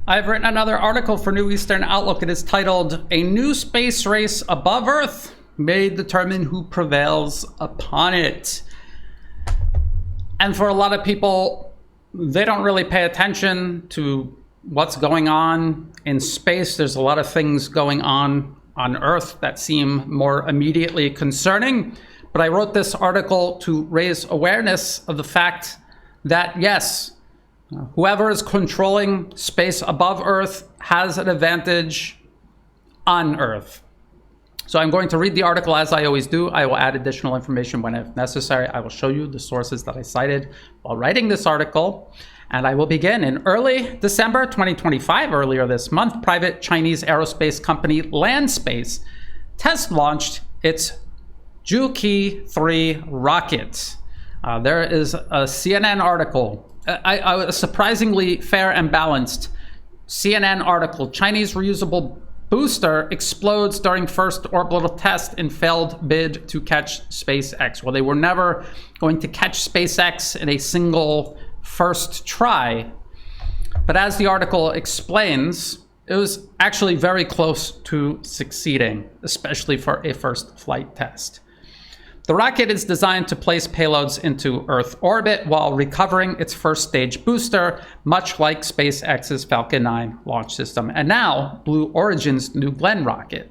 I've written another article for New Eastern Outlook. It is titled, "A New Space Race Above Earth May Determine Who Prevails Upon It." And for a lot of people, they don't really pay attention to what's going on in space. There's a lot of things going on Earth that seem more immediately concerning. But I wrote this article to raise awareness of the fact that, yes, whoever is controlling space above Earth has an advantage on Earth. So I'm going to read the article as I always do. I will add additional information when necessary. I will show you the sources that I cited while writing this article. And I will begin in early December 2025, earlier this month. Private Chinese aerospace company Landspace test launched its Zhuqi 3 rocket. There is a CNN article, a surprisingly fair and balanced CNN article. Chinese reusable booster explodes during first orbital test in failed bid to catch SpaceX. Well, they were never going to catch SpaceX in a single first try. But as the article explains, it was actually very close to succeeding, especially for a first flight test. The rocket is designed to place payloads into Earth orbit while recovering its first stage booster, much like SpaceX's Falcon 9 launch system, and now Blue Origin's New Glenn rocket.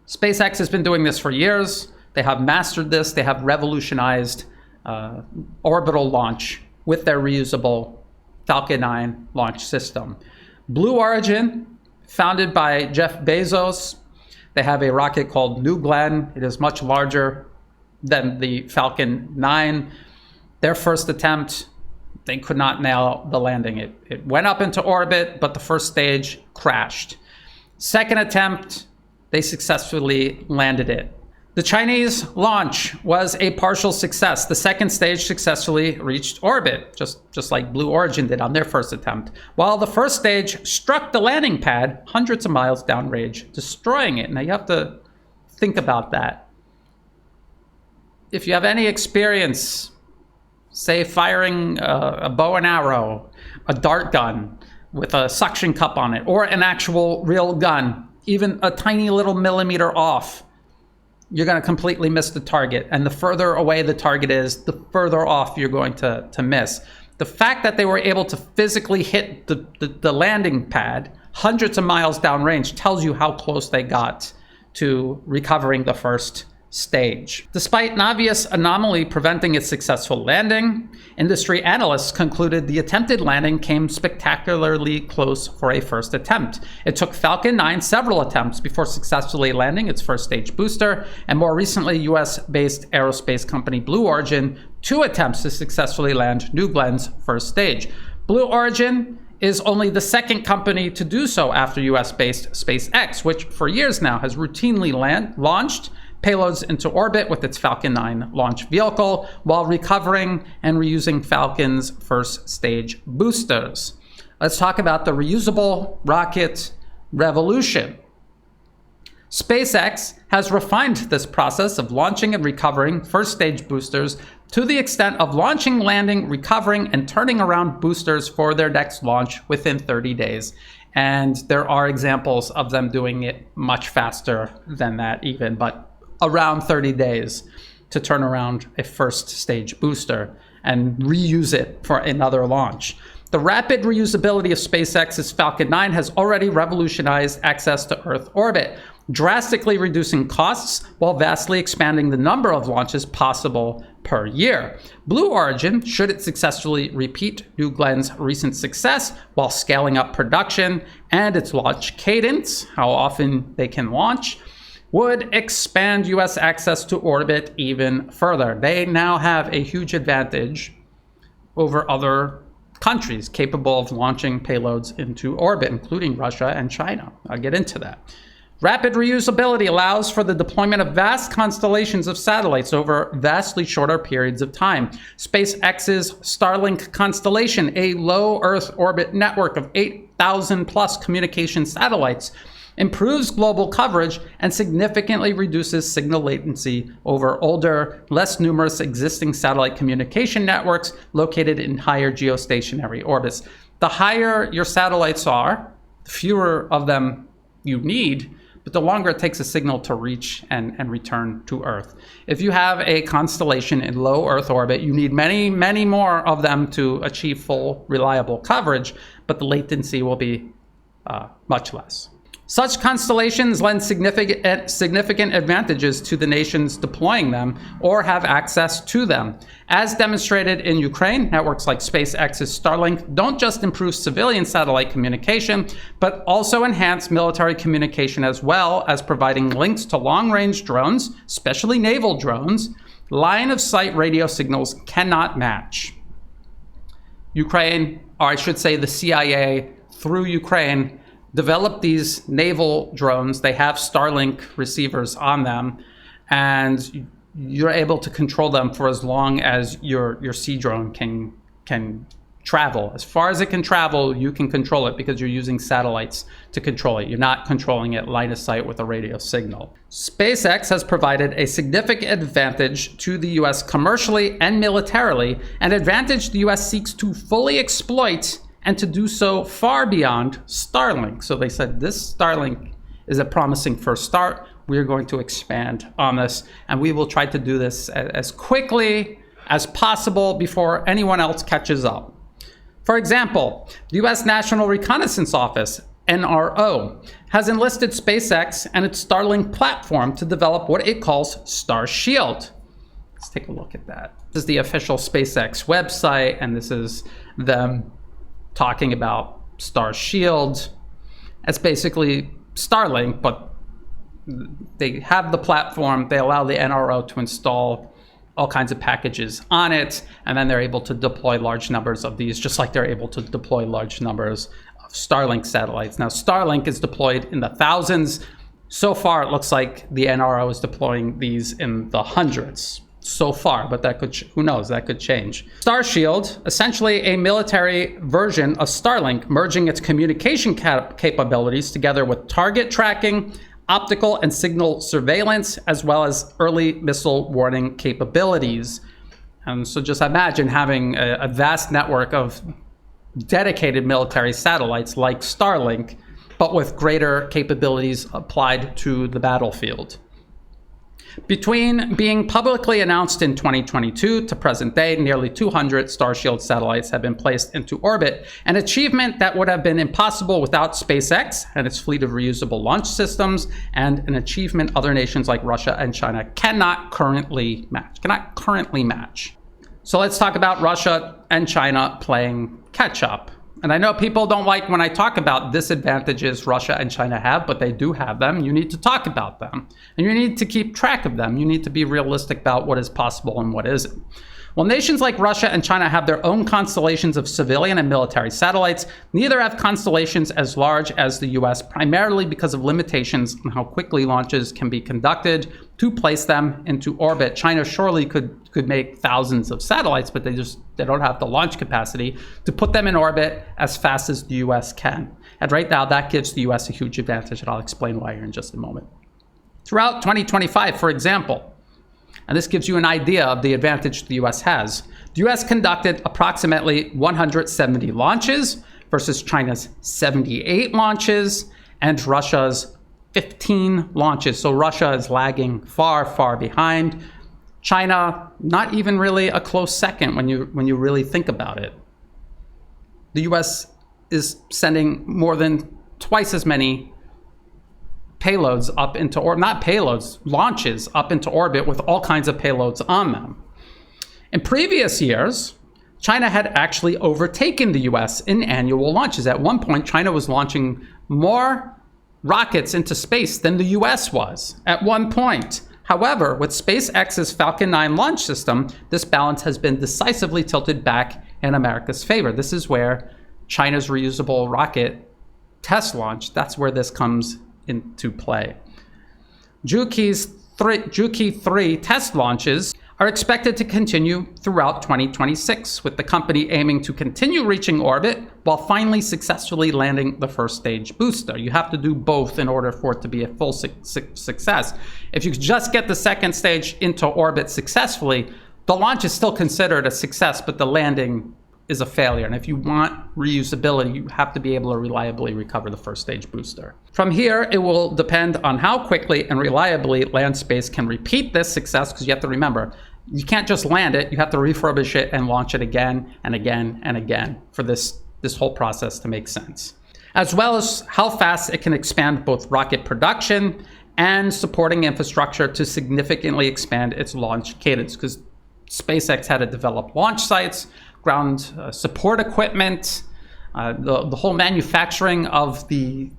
SpaceX has been doing this for years. They have mastered this. They have revolutionized orbital launch with their reusable Falcon 9 launch system. Blue Origin, founded by Jeff Bezos, they have a rocket called New Glenn. It is much larger than the Falcon 9. Their first attempt, they could not nail the landing. It went up into orbit, but the first stage crashed. Second attempt, they successfully landed it. The Chinese launch was a partial success. The second stage successfully reached orbit, just like Blue Origin did on their first attempt, while the first stage struck the landing pad hundreds of miles downrange, destroying it. Now you have to think about that. If you have any experience, say firing a bow and arrow, a dart gun with a suction cup on it, or an actual real gun, even a tiny little millimeter off, you're going to completely miss the target. And the further away the target is, the further off you're going to miss. The fact that they were able to physically hit the landing pad hundreds of miles downrange tells you how close they got to recovering the first stage. Despite an obvious anomaly preventing its successful landing, industry analysts concluded the attempted landing came spectacularly close for a first attempt. It took Falcon 9 several attempts before successfully landing its first stage booster, and more recently, US-based aerospace company Blue Origin, 2 attempts to successfully land New Glenn's first stage. Blue Origin is only the second company to do so after US-based SpaceX, which for years now has routinely launched payloads into orbit with its Falcon 9 launch vehicle while recovering and reusing Falcon's first stage boosters. Let's talk about the reusable rocket revolution. SpaceX has refined this process of launching and recovering first stage boosters to the extent of launching, landing, recovering, and turning around boosters for their next launch within 30 days. And there are examples of them doing it much faster than that even, but around 30 days to turn around a first stage booster and reuse it for another launch. The rapid reusability of SpaceX's Falcon 9 has already revolutionized access to Earth orbit, drastically reducing costs while vastly expanding the number of launches possible per year. Blue Origin, should it successfully repeat New Glenn's recent success while scaling up production and its launch cadence, how often they can launch, would expand US access to orbit even further. They now have a huge advantage over other countries capable of launching payloads into orbit, including Russia and China. I'll get into that. Rapid reusability allows for the deployment of vast constellations of satellites over vastly shorter periods of time. SpaceX's Starlink constellation, a low Earth orbit network of 8,000 plus communication satellites, improves global coverage and significantly reduces signal latency over older, less numerous existing satellite communication networks located in higher geostationary orbits. the higher your satellites are, the fewer of them you need, but the longer it takes a signal to reach and return to Earth. If you have a constellation in low Earth orbit, you need many, many more of them to achieve full, reliable coverage, but the latency will be much less. Such constellations lend significant advantages to the nations deploying them or have access to them. As demonstrated in Ukraine, networks like SpaceX's Starlink don't just improve civilian satellite communication, but also enhance military communication as well as providing links to long-range drones, especially naval drones. Line-of-sight radio signals cannot match. Ukraine, or I should say the CIA, through Ukraine, developed these naval drones. They have Starlink receivers on them, and you're able to control them for as long as your sea drone can travel. As far as it can travel, you can control it because you're using satellites to control it. You're not controlling it line of sight with a radio signal. SpaceX has provided a significant advantage to the US commercially and militarily, an advantage the US seeks to fully exploit and to do so far beyond Starlink. So they said this Starlink is a promising first start. We're going to expand on this, and we will try to do this as quickly as possible before anyone else catches up. For example, the US National Reconnaissance Office, NRO, has enlisted SpaceX and its Starlink platform to develop what it calls Starshield. Let's take a look at that. This is the official SpaceX website, and this is them talking about Starshield. It's basically Starlink, but they have the platform. They allow the NRO to install all kinds of packages on it, and then they're able to deploy large numbers of these, just like they're able to deploy large numbers of Starlink satellites. Now, Starlink is deployed in the thousands. So far, it looks like the NRO is deploying these in the hundreds. So far, but that could, who knows, that could change. Starshield, essentially a military version of Starlink, merging its communication capabilities together with target tracking, optical and signal surveillance, as well as early missile warning capabilities. And so just imagine having a vast network of dedicated military satellites like Starlink, but with greater capabilities applied to the battlefield. Between being publicly announced in 2022 to present day, nearly 200 Starshield satellites have been placed into orbit, an achievement that would have been impossible without SpaceX and its fleet of reusable launch systems, and an achievement other nations like Russia and China cannot currently match. So let's talk about Russia and China playing catch up. And I know people don't like when I talk about disadvantages Russia and China have, but they do have them. You need to talk about them, and you need to keep track of them. You need to be realistic about what is possible and what isn't. While nations like Russia and China have their own constellations of civilian and military satellites, neither have constellations as large as the US, primarily because of limitations on how quickly launches can be conducted to place them into orbit. China surely could make thousands of satellites, but they don't have the launch capacity to put them in orbit as fast as the US can. And right now, that gives the US a huge advantage, and I'll explain why here in just a moment. Throughout 2025, for example, and this gives you an idea of the advantage the US has. The US conducted approximately 170 launches versus China's 78 launches and Russia's 15 launches. So Russia is lagging far, far behind. China, not even really a close second when you really think about it. The US is sending more than twice as many payloads up into orbit, not payloads, launches up into orbit with all kinds of payloads on them. In previous years, China had actually overtaken the US in annual launches. At one point, China was launching more rockets into space than the US was at one point. However, with SpaceX's Falcon 9 launch system, this balance has been decisively tilted back in America's favor. This is where China's reusable rocket test launch, that's where this comes into play. Juki 3 test launches are expected to continue throughout 2026, with the company aiming to continue reaching orbit while finally successfully landing the first stage booster. You have to do both in order for it to be a full success. If you just get the second stage into orbit successfully, the launch is still considered a success, but the landing is a failure. And if you want reusability, you have to be able to reliably recover the first stage booster. From here, it will depend on how quickly and reliably land space can repeat this success, because you have to remember, you can't just land it, you have to refurbish it and launch it again and again and again for this whole process to make sense. As well as how fast it can expand both rocket production and supporting infrastructure to significantly expand its launch cadence, because SpaceX had to develop launch sites, ground support equipment, the whole manufacturing of the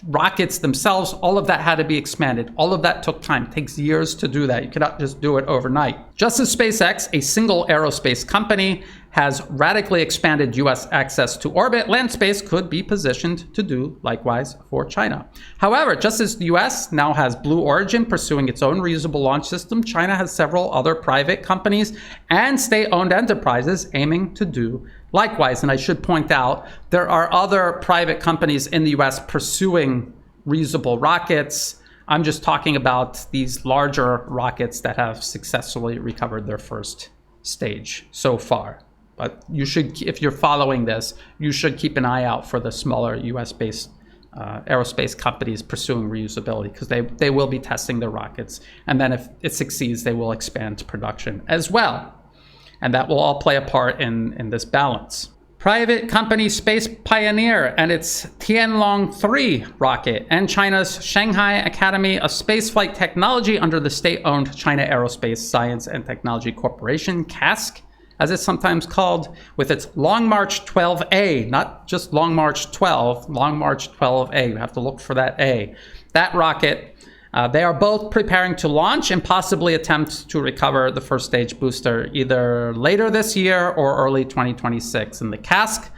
rockets themselves, all of that had to be expanded. All of that took time. It takes years to do that. You cannot just do it overnight. Just as SpaceX, a single aerospace company, has radically expanded US access to orbit, land space could be positioned to do likewise for China. However, just as the US now has Blue Origin pursuing its own reusable launch system, China has several other private companies and state-owned enterprises aiming to do likewise. And I should point out, there are other private companies in the US pursuing reusable rockets. I'm just talking about these larger rockets that have successfully recovered their first stage so far. But you should, if you're following this, you should keep an eye out for the smaller US-based aerospace companies pursuing reusability, because they will be testing their rockets. And then if it succeeds, they will expand production as well. And that will all play a part in this balance. Private company Space Pioneer and its Tianlong 3 rocket, and China's Shanghai Academy of Spaceflight Technology under the state-owned China Aerospace Science and Technology Corporation, CASC, as it's sometimes called, with its Long March 12A, not just Long March 12, Long March 12A, you have to look for that A. That rocket, they are both preparing to launch and possibly attempt to recover the first stage booster either later this year or early 2026. And the CASC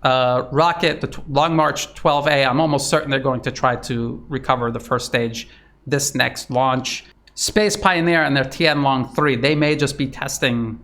rocket, the Long March 12A, I'm almost certain they're going to try to recover the first stage this next launch. Space Pioneer and their Tianlong 3, they may just be testing,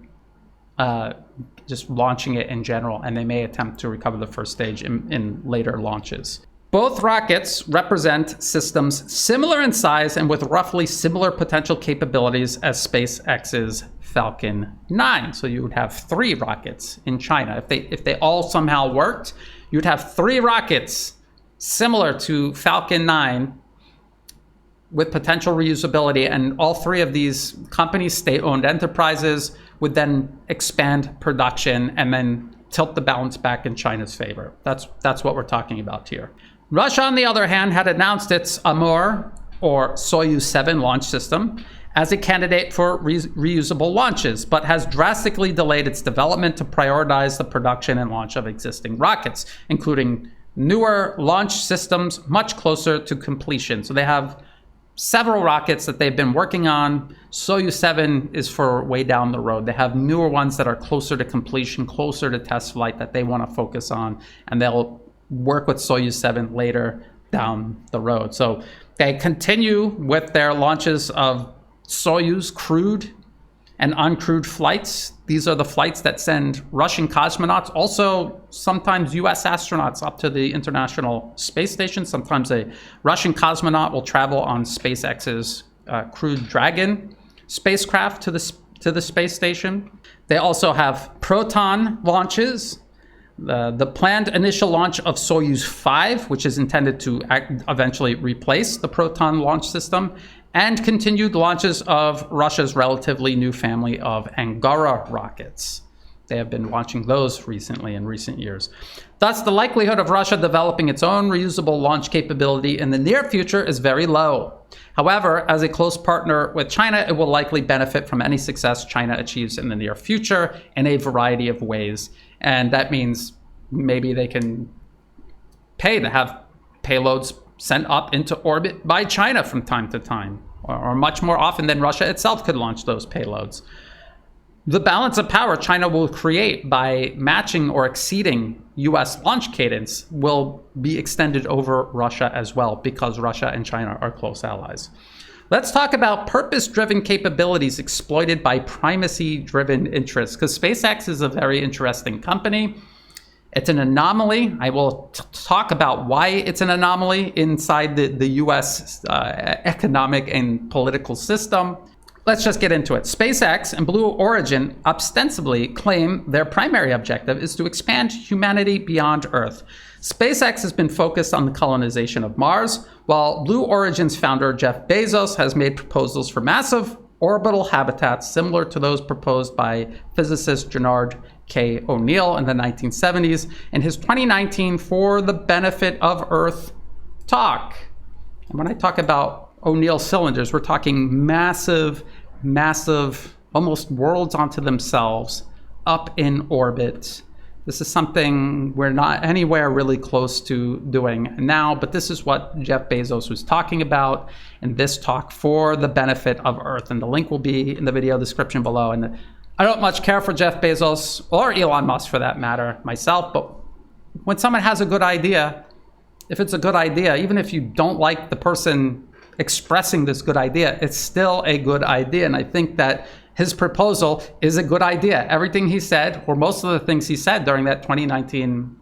just launching it in general, and they may attempt to recover the first stage in later launches. Both rockets represent systems similar in size and with roughly similar potential capabilities as SpaceX's Falcon 9. So you would have 3 rockets in China. If they all somehow worked, you'd have 3 rockets similar to Falcon 9 with potential reusability, and all 3 of these companies, state-owned enterprises, would then expand production and then tilt the balance back in China's favor. That's what we're talking about here. Russia, on the other hand, had announced its Amur, or Soyuz 7 launch system, as a candidate for reusable launches, but has drastically delayed its development to prioritize the production and launch of existing rockets, including newer launch systems much closer to completion. So they have several rockets that they've been working on. Soyuz 7 is for way down the road. They have newer ones that are closer to completion, closer to test flight, that they want to focus on, and they'll work with Soyuz 7 later down the road. So they continue with their launches of Soyuz crewed and uncrewed flights. These are the flights that send Russian cosmonauts, also sometimes US astronauts, up to the International Space Station. Sometimes a Russian cosmonaut will travel on SpaceX's crewed Dragon spacecraft to the space station. They also have Proton launches. The planned initial launch of Soyuz 5, which is intended to eventually replace the Proton launch system, and continued launches of Russia's relatively new family of Angara rockets. They have been launching those recently in recent years. Thus, the likelihood of Russia developing its own reusable launch capability in the near future is very low. However, as a close partner with China, it will likely benefit from any success China achieves in the near future in a variety of ways. And that means maybe they can pay to have payloads sent up into orbit by China from time to time, or much more often than Russia itself could launch those payloads. The balance of power China will create by matching or exceeding US launch cadence will be extended over Russia as well, because Russia and China are close allies. Let's talk about purpose-driven capabilities exploited by primacy-driven interests, because SpaceX is a very interesting company. It's an anomaly. I will talk about why it's an anomaly inside the US economic and political system. Let's just get into it. SpaceX and Blue Origin ostensibly claim their primary objective is to expand humanity beyond Earth. SpaceX has been focused on the colonization of Mars, while Blue Origin's founder Jeff Bezos has made proposals for massive orbital habitats similar to those proposed by physicist Gennard K. O'Neill in the 1970s in his 2019 For the Benefit of Earth talk. And when I talk about O'Neill cylinders, we're talking massive, almost worlds onto themselves, up in orbit. This is something we're not anywhere really close to doing now, but this is what Jeff Bezos was talking about in this talk For the Benefit of Earth. And the link will be in the video description below. And I don't much care for Jeff Bezos or Elon Musk for that matter myself, but when someone has a good idea, if it's a good idea, even if you don't like the person expressing this good idea, it's still a good idea. And I think that his proposal is a good idea. Everything he said, or most of the things he said during that 2019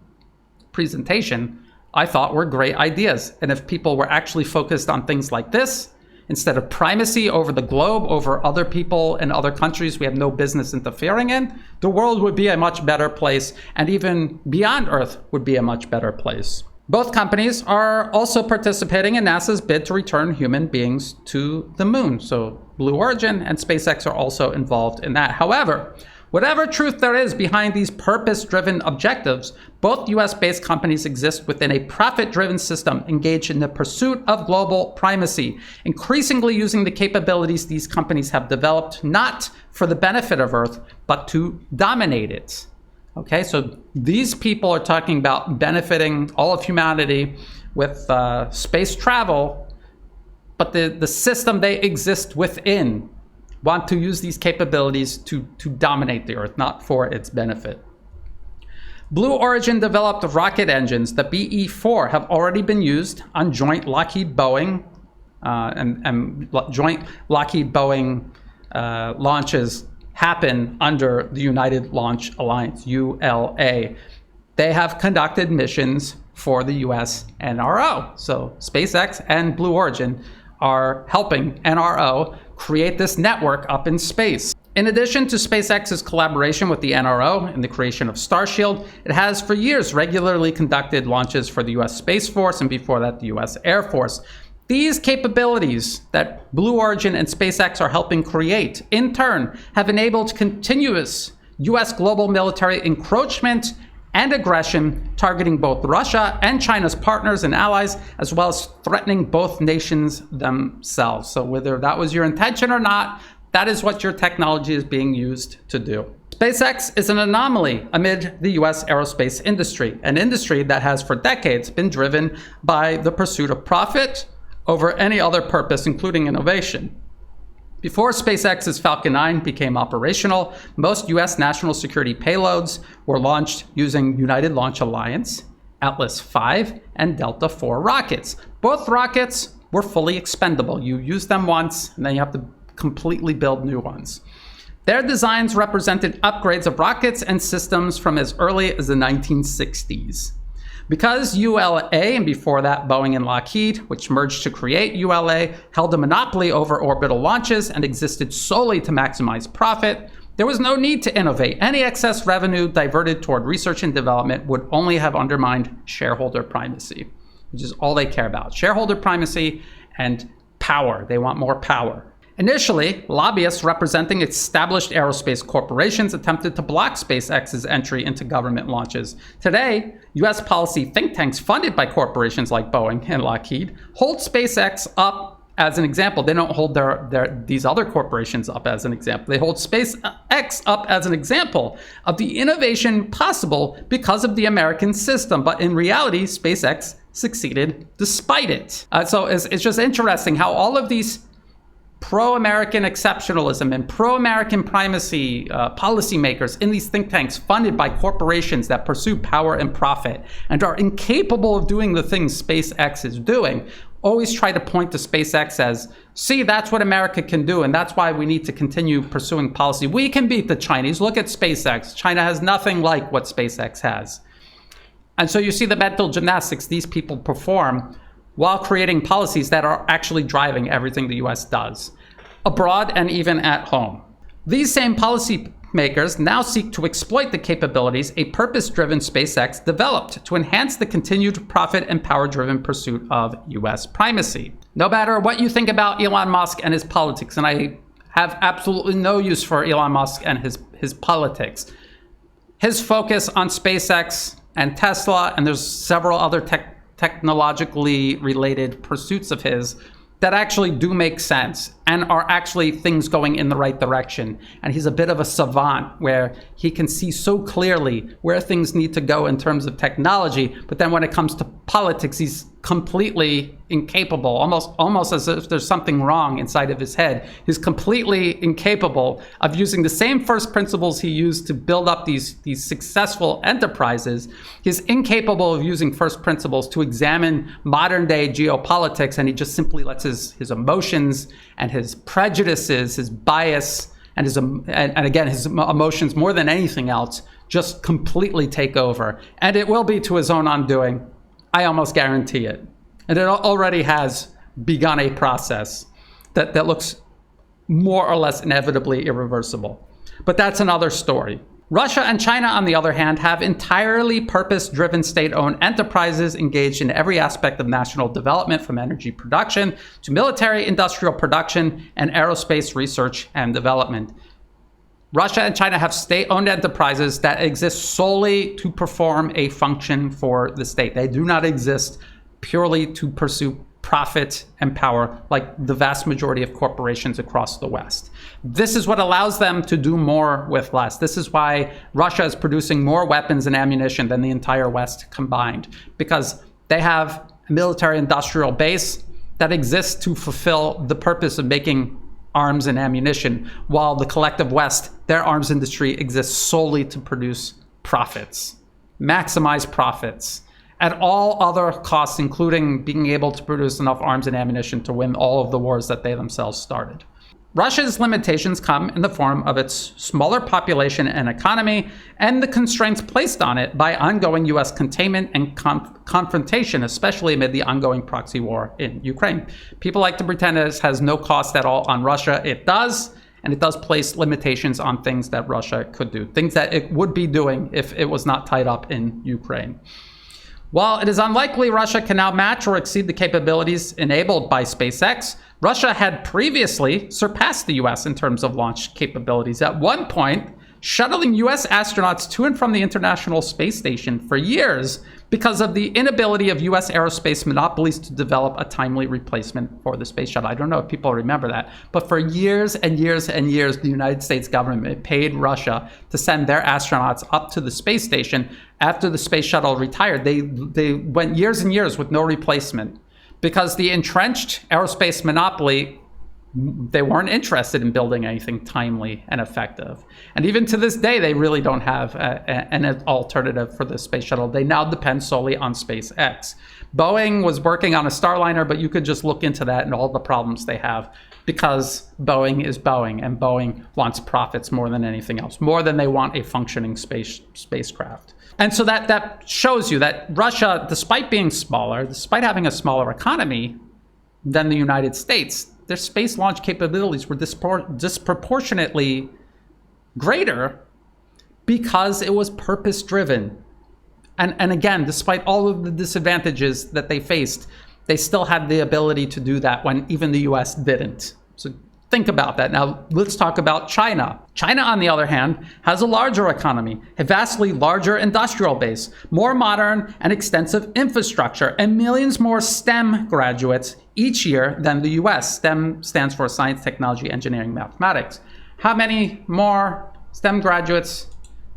presentation, I thought were great ideas. And if people were actually focused on things like this, instead of primacy over the globe, over other people and other countries we have no business interfering in, the world would be a much better place, and even beyond Earth would be a much better place. Both companies are also participating in NASA's bid to return human beings to the moon. So Blue Origin and SpaceX are also involved in that. However, whatever truth there is behind these purpose-driven objectives, both US-based companies exist within a profit-driven system engaged in the pursuit of global primacy, increasingly using the capabilities these companies have developed not for the benefit of Earth, but to dominate it. Okay, so these people are talking about benefiting all of humanity with space travel, but the system they exist within want to use these capabilities to dominate the Earth, not for its benefit. Blue Origin developed rocket engines. The BE-4 have already been used on joint Lockheed-Boeing and joint Lockheed-Boeing launches happen under the United Launch Alliance, ULA. They have conducted missions for the US NRO. So SpaceX and Blue Origin are helping NRO create this network up in space. In addition to SpaceX's collaboration with the NRO in the creation of Starshield, it has for years regularly conducted launches for the US Space Force and before that the US Air Force. These capabilities that Blue Origin and SpaceX are helping create, in turn, have enabled continuous US global military encroachment and aggression, targeting both Russia and China's partners and allies, as well as threatening both nations themselves. So whether that was your intention or not, that is what your technology is being used to do. SpaceX is an anomaly amid the US aerospace industry, an industry that has for decades been driven by the pursuit of profit over any other purpose, including innovation. Before SpaceX's Falcon 9 became operational, most US national security payloads were launched using United Launch Alliance, Atlas V, and Delta IV rockets. Both rockets were fully expendable. You use them once, and then you have to completely build new ones. Their designs represented upgrades of rockets and systems from as early as the 1960s. Because ULA, and before that Boeing and Lockheed, which merged to create ULA, held a monopoly over orbital launches and existed solely to maximize profit, there was no need to innovate. Any excess revenue diverted toward research and development would only have undermined shareholder primacy, which is all they care about. Shareholder primacy and power. They want more power. Initially, lobbyists representing established aerospace corporations attempted to block SpaceX's entry into government launches. Today, US policy think tanks funded by corporations like Boeing and Lockheed hold SpaceX up as an example. They don't hold these other corporations up as an example. They hold SpaceX up as an example of the innovation possible because of the American system. But in reality, SpaceX succeeded despite it. So it's just interesting how all of these pro-American exceptionalism and pro-American primacy policymakers in these think tanks funded by corporations that pursue power and profit and are incapable of doing the things SpaceX is doing always try to point to SpaceX as, see, that's what America can do, and that's why we need to continue pursuing policy. We can beat the Chinese. Look at SpaceX. China has nothing like what SpaceX has. And so you see the mental gymnastics these people perform while creating policies that are actually driving everything the US does. abroad and even at home. These same policymakers now seek to exploit the capabilities a purpose-driven SpaceX developed to enhance the continued profit and power-driven pursuit of US primacy. No matter what you think about Elon Musk and his politics, and I have absolutely no use for Elon Musk and his politics, his focus on SpaceX and Tesla, and there's several other technologically related pursuits of his that actually do make sense and are actually things going in the right direction. And he's a bit of a savant where he can see so clearly where things need to go in terms of technology, but then when it comes to politics, he's completely incapable, almost as if there's something wrong inside of his head. He's completely incapable of using the same first principles he used to build up these successful enterprises. He's incapable of using first principles to examine modern day geopolitics, and he just simply lets his emotions and his prejudices, his bias, and again, his emotions more than anything else, just completely take over. And it will be to his own undoing. I almost guarantee it. And it already has begun a process that looks more or less inevitably irreversible. But that's another story. Russia and China, on the other hand, have entirely purpose-driven state-owned enterprises engaged in every aspect of national development, from energy production to military industrial production and aerospace research and development. Russia and China have state-owned enterprises that exist solely to perform a function for the state. They do not exist purely to pursue profit and power like the vast majority of corporations across the West. This is what allows them to do more with less. This is why Russia is producing more weapons and ammunition than the entire West combined, because they have a military-industrial base that exists to fulfill the purpose of making arms and ammunition, while the collective West, their arms industry exists solely to produce profits, maximize profits at all other costs, including being able to produce enough arms and ammunition to win all of the wars that they themselves started. Russia's limitations come in the form of its smaller population and economy, and the constraints placed on it by ongoing US containment and confrontation, especially amid the ongoing proxy war in Ukraine. People like to pretend that it has no cost at all on Russia. It does, and it does place limitations on things that Russia could do, things that it would be doing if it was not tied up in Ukraine. While it is unlikely Russia can now match or exceed the capabilities enabled by SpaceX, Russia had previously surpassed the US in terms of launch capabilities. At one point, shuttling US astronauts to and from the International Space Station for years because of the inability of US aerospace monopolies to develop a timely replacement for the space shuttle. I don't know if people remember that, but for years and years and years, the United States government paid Russia to send their astronauts up to the space station. After the space shuttle retired, they went years and years with no replacement because the entrenched aerospace monopoly, they weren't interested in building anything timely and effective. And even to this day, they really don't have an alternative for the space shuttle. They now depend solely on SpaceX. Boeing was working on a Starliner, but you could just look into that and all the problems they have, because Boeing is Boeing, and Boeing wants profits more than anything else, more than they want a functioning spacecraft. And so that shows you that Russia, despite being smaller, despite having a smaller economy than the United States, their space launch capabilities were disproportionately greater because it was purpose-driven. And again, despite all of the disadvantages that they faced, they still had the ability to do that when even the US didn't. So think about that. Now, let's talk about China. China, on the other hand, has a larger economy, a vastly larger industrial base, more modern and extensive infrastructure, and millions more STEM graduates each year than the US. STEM stands for science, technology, engineering, mathematics. How many more STEM graduates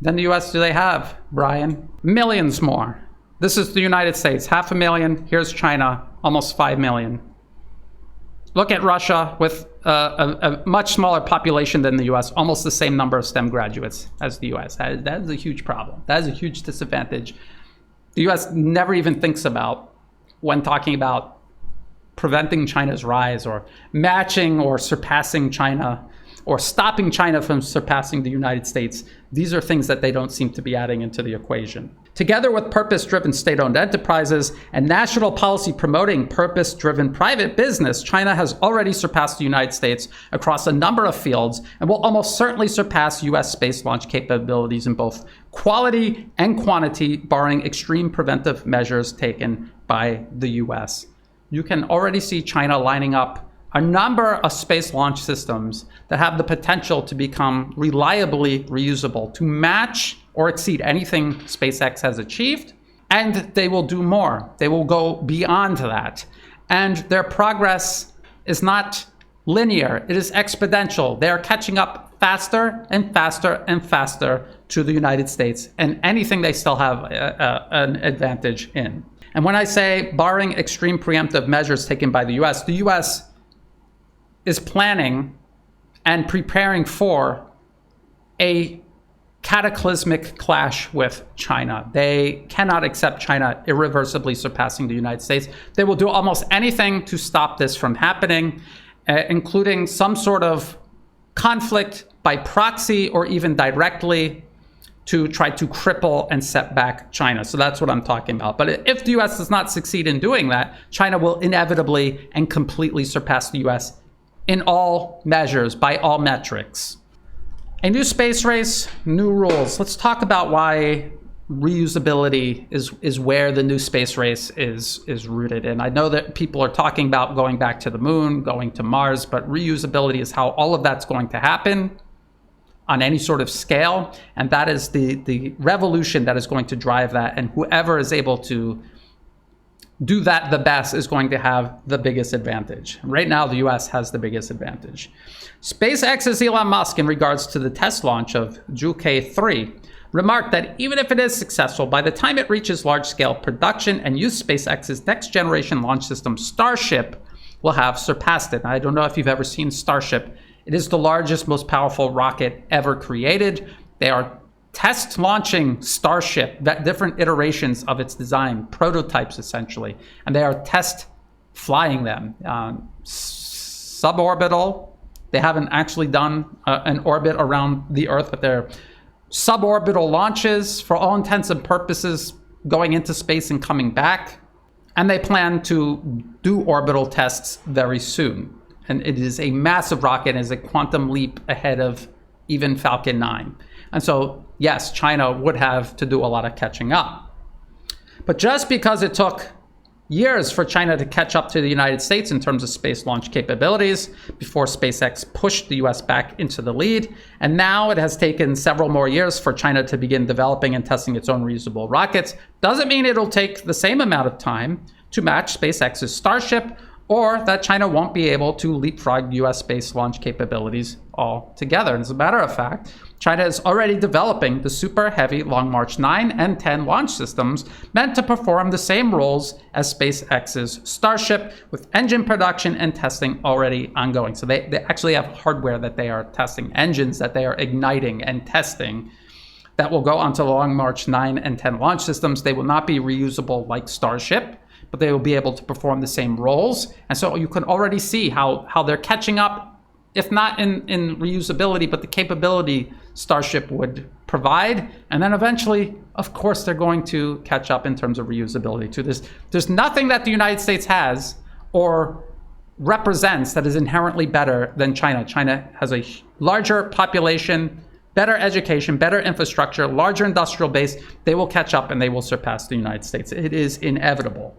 than the US do they have, Brian? Millions more. This is the United States, 500,000. Here's China, almost 5 million. Look at Russia with a much smaller population than the US, almost the same number of STEM graduates as the US. That is a huge problem. That is a huge disadvantage. The US never even thinks about when talking about preventing China's rise or matching or surpassing China or stopping China from surpassing the United States, these are things that they don't seem to be adding into the equation. Together with purpose-driven state-owned enterprises and national policy promoting purpose-driven private business, China has already surpassed the United States across a number of fields and will almost certainly surpass US space launch capabilities in both quality and quantity, barring extreme preventive measures taken by the US. You can already see China lining up a number of space launch systems that have the potential to become reliably reusable, to match or exceed anything SpaceX has achieved, and they will do more. They will go beyond that. And their progress is not linear, it is exponential. They are catching up faster and faster and faster to the United States and anything they still have an advantage in. And when I say barring extreme preemptive measures taken by the US is planning and preparing for a cataclysmic clash with China. They cannot accept China irreversibly surpassing the United States. They will do almost anything to stop this from happening, including some sort of conflict by proxy or even directly to try to cripple and set back China. So that's what I'm talking about. But if the US does not succeed in doing that, China will inevitably and completely surpass the US in all measures, by all metrics. A new space race, new rules. Let's talk about why reusability is where the new space race is rooted. And I know that people are talking about going back to the moon, going to Mars, but reusability is how all of that's going to happen on any sort of scale. And that is the revolution that is going to drive that. And whoever is able to do that the best is going to have the biggest advantage. Right now, the US has the biggest advantage. SpaceX's Elon Musk, in regards to the test launch of Juke-3, remarked that even if it is successful, by the time it reaches large-scale production and use, SpaceX's next-generation launch system, Starship, will have surpassed it. I don't know if you've ever seen Starship. It is the largest, most powerful rocket ever created. They are test launching Starship, different iterations of its design, prototypes essentially, and they are test flying them. Suborbital, they haven't actually done an orbit around the Earth, but they're suborbital launches for all intents and purposes, going into space and coming back. And they plan to do orbital tests very soon. And it is a massive rocket, it is a quantum leap ahead of even Falcon 9. And so, yes, China would have to do a lot of catching up. But just because it took years for China to catch up to the United States in terms of space launch capabilities before SpaceX pushed the US back into the lead, and now it has taken several more years for China to begin developing and testing its own reusable rockets, doesn't mean it'll take the same amount of time to match SpaceX's Starship, or that China won't be able to leapfrog US space launch capabilities altogether. And as a matter of fact, China is already developing the Super Heavy Long March 9 and 10 launch systems meant to perform the same roles as SpaceX's Starship, with engine production and testing already ongoing. So they actually have hardware that they are testing, engines that they are igniting and testing that will go onto the Long March 9 and 10 launch systems. They will not be reusable like Starship, but they will be able to perform the same roles. And so you can already see how they're catching up, if not in reusability, but the capability Starship would provide. And then eventually, of course, they're going to catch up in terms of reusability too. There's nothing that the United States has or represents that is inherently better than China. China has a larger population, better education, better infrastructure, larger industrial base. They will catch up and they will surpass the United States. It is inevitable.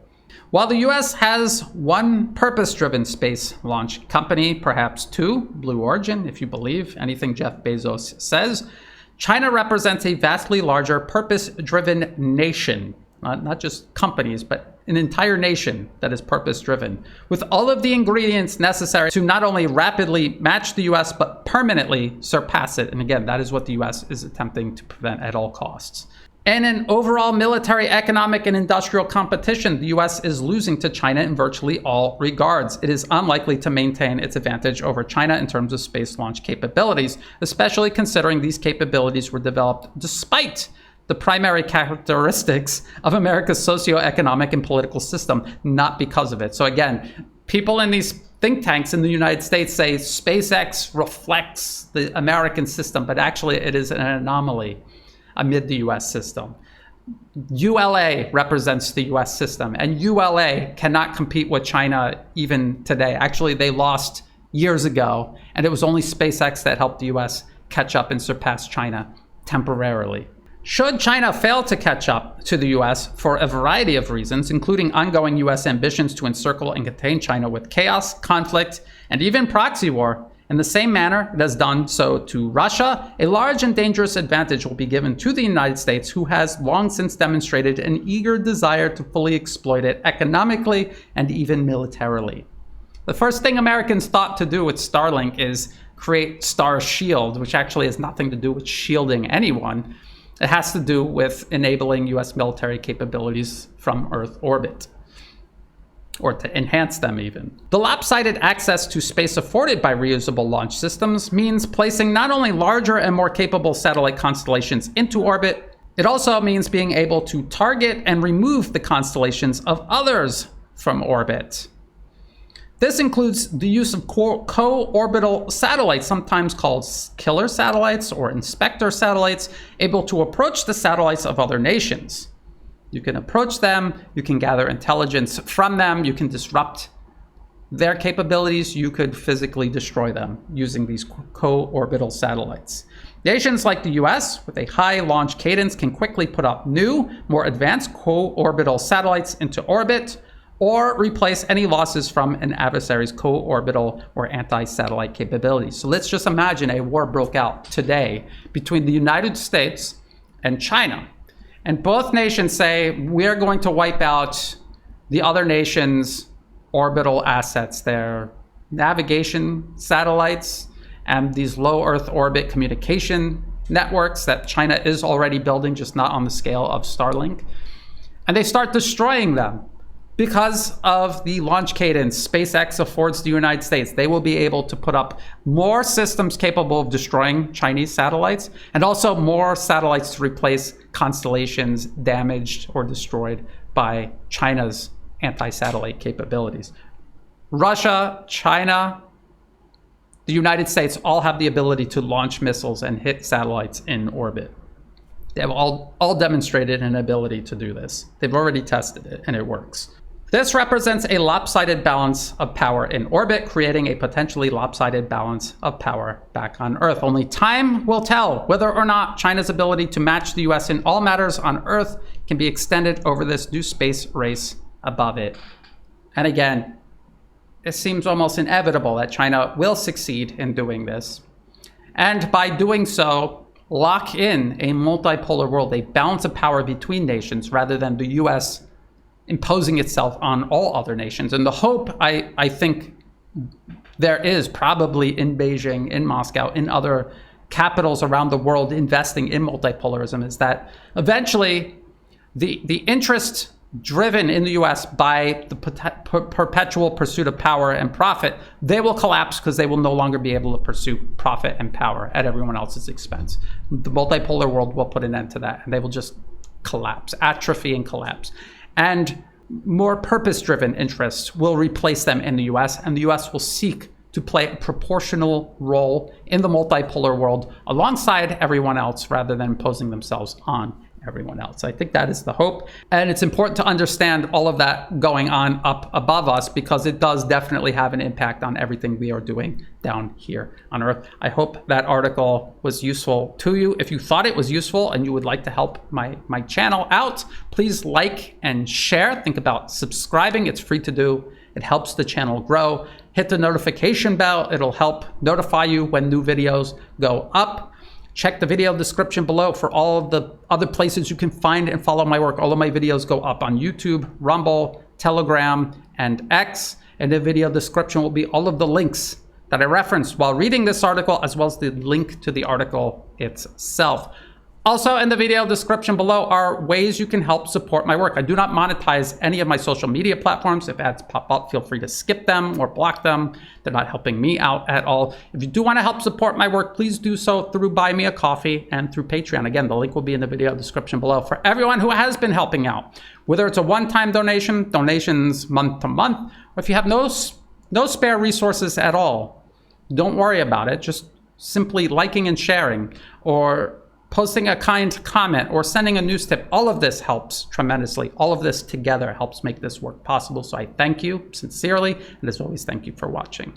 While the US has one purpose-driven space launch company, perhaps two, Blue Origin, if you believe anything Jeff Bezos says, China represents a vastly larger purpose-driven nation, not just companies, but an entire nation that is purpose-driven, with all of the ingredients necessary to not only rapidly match the US, but permanently surpass it. And again, that is what the US is attempting to prevent at all costs. In an overall military, economic, and industrial competition, the US is losing to China in virtually all regards. It is unlikely to maintain its advantage over China in terms of space launch capabilities, especially considering these capabilities were developed despite the primary characteristics of America's socioeconomic and political system, not because of it. So again, people in these think tanks in the United States say SpaceX reflects the American system, but actually it is an anomaly amid the US system. ULA represents the US system, and ULA cannot compete with China even today. Actually, they lost years ago, and it was only SpaceX that helped the US catch up and surpass China temporarily. Should China fail to catch up to the US for a variety of reasons, including ongoing US ambitions to encircle and contain China with chaos, conflict, and even proxy war, in the same manner it has done so to Russia, a large and dangerous advantage will be given to the United States, who has long since demonstrated an eager desire to fully exploit it economically and even militarily. The first thing Americans thought to do with Starlink is create Star Shield, which actually has nothing to do with shielding anyone. It has to do with enabling US military capabilities from Earth orbit, or to enhance them even. The lopsided access to space afforded by reusable launch systems means placing not only larger and more capable satellite constellations into orbit, it also means being able to target and remove the constellations of others from orbit. This includes the use of co-orbital satellites, sometimes called killer satellites or inspector satellites, able to approach the satellites of other nations. You can approach them, you can gather intelligence from them, you can disrupt their capabilities, you could physically destroy them using these co-orbital satellites. Nations like the US, with a high launch cadence, can quickly put up new, more advanced co-orbital satellites into orbit, or replace any losses from an adversary's co-orbital or anti-satellite capabilities. So let's just imagine a war broke out today between the United States and China. And both nations say, we're going to wipe out the other nation's orbital assets, their navigation satellites and these low Earth orbit communication networks that China is already building, just not on the scale of Starlink. And they start destroying them. Because of the launch cadence SpaceX affords the United States, they will be able to put up more systems capable of destroying Chinese satellites, and also more satellites to replace constellations damaged or destroyed by China's anti-satellite capabilities. Russia, China, the United States all have the ability to launch missiles and hit satellites in orbit. They have all demonstrated an ability to do this. They've already tested it, and it works. This represents a lopsided balance of power in orbit, creating a potentially lopsided balance of power back on Earth. Only time will tell whether or not China's ability to match the US in all matters on Earth can be extended over this new space race above it. And again, it seems almost inevitable that China will succeed in doing this. And by doing so, lock in a multipolar world, a balance of power between nations, rather than the US imposing itself on all other nations. And the hope, I think there is probably in Beijing, in Moscow, in other capitals around the world investing in multipolarism, is that eventually the interest driven in the US by the perpetual pursuit of power and profit, they will collapse because they will no longer be able to pursue profit and power at everyone else's expense. The multipolar world will put an end to that, and they will just collapse, atrophy and collapse. And more purpose-driven interests will replace them in the US, and the US will seek to play a proportional role in the multipolar world alongside everyone else, rather than imposing themselves on everyone else. I think that is the hope. And it's important to understand all of that going on up above us, because it does definitely have an impact on everything we are doing down here on Earth. I hope that article was useful to you. If you thought it was useful and you would like to help my channel out, please like and share. Think about subscribing. It's free to do. It helps the channel grow. Hit the notification bell. It'll help notify you when new videos go up. Check the video description below for all of the other places you can find and follow my work. All of my videos go up on YouTube, Rumble, Telegram, and X. And the video description will be all of the links that I referenced while reading this article, as well as the link to the article itself. Also, in the video description below are ways you can help support my work. I do not monetize any of my social media platforms. If ads pop up, feel free to skip them or block them. They're not helping me out at all. If you do want to help support my work, please do so through Buy Me a Coffee and through Patreon. Again, the link will be in the video description below. For everyone who has been helping out, whether it's a one-time donation, donations month to month, or if you have No spare resources at all. Don't worry about it. Just simply liking and sharing, or posting a kind comment, or sending a news tip. All of this helps tremendously. All of this together helps make this work possible. So I thank you sincerely, and as always, thank you for watching.